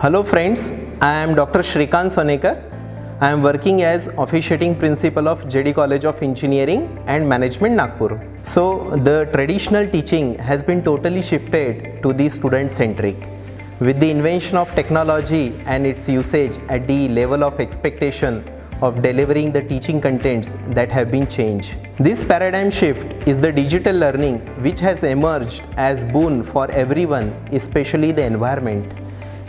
Hello friends, I am Dr. Shrikant Sonekar. I am working as officiating principal of JD College of Engineering and Management, Nagpur. So the traditional teaching has been totally shifted to the student centric. With the invention of technology and its usage at the level of expectation of delivering the teaching contents that have been changed. This paradigm shift is the digital learning which has emerged as boon for everyone, especially the environment.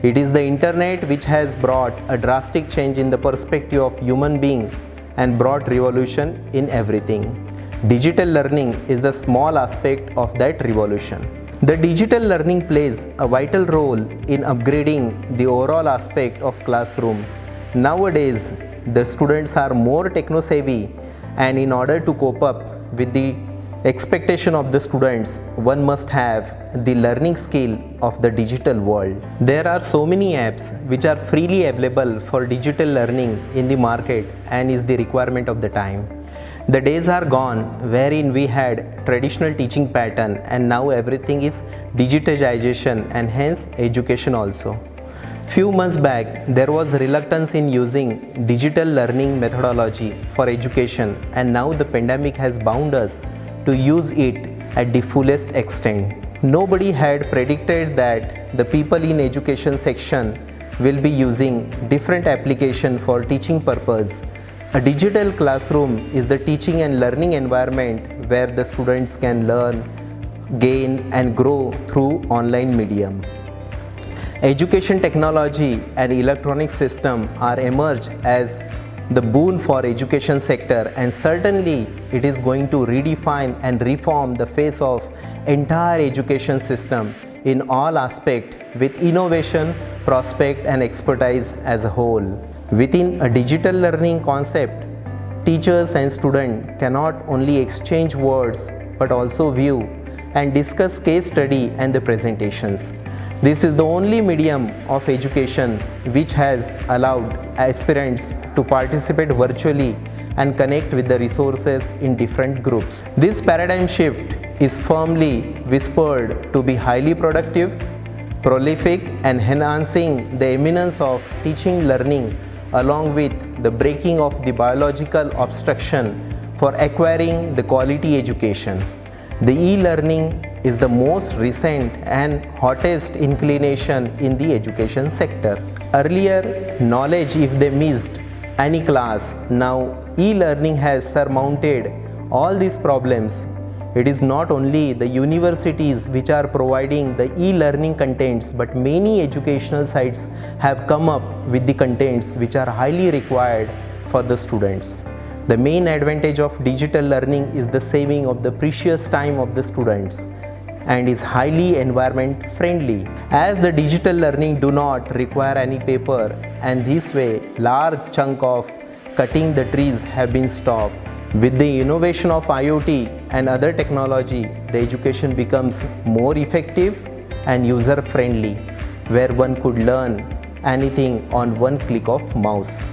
It is the internet which has brought a drastic change in the perspective of human being and brought revolution in everything. Digital learning is the small aspect of that revolution. The digital learning plays a vital role in upgrading the overall aspect of classroom. Nowadays, the students are more techno-savvy, and in order to cope up with the expectation of the students, one must have the learning skill of the digital world. There are so many apps which are freely available for digital learning in the market and is the requirement of the time. The days are gone wherein we had traditional teaching pattern, and now everything is digitization and hence education also. Few months back, there was reluctance in using digital learning methodology for education, and now the pandemic has bound us to use it at the fullest extent. Nobody had predicted that the people in education section will be using different application for teaching purpose. A digital classroom is the teaching and learning environment where the students can learn, gain and grow through online medium. Education technology and electronic system are emerged as the boon for education sector, and certainly it is going to redefine and reform the face of entire education system in all aspects with innovation, prospect and expertise as a whole. Within a digital learning concept, teachers and students cannot only exchange words but also view and discuss case study and the presentations. This is the only medium of education which has allowed aspirants to participate virtually and connect with the resources in different groups. This paradigm shift is firmly whispered to be highly productive, prolific and enhancing the eminence of teaching learning along with the breaking of the biological obstruction for acquiring the quality education. The e-learning is the most recent and hottest inclination in the education sector. Earlier, knowledge if they missed any class, now e-learning has surmounted all these problems. It is not only the universities which are providing the e-learning contents, but many educational sites have come up with the contents which are highly required for the students. The main advantage of digital learning is the saving of the precious time of the students and is highly environment friendly, as the digital learning do not require any paper, and this way large chunk of cutting the trees have been stopped. With the innovation of IoT and other technology, the education becomes more effective and user friendly, where one could learn anything on one click of mouse.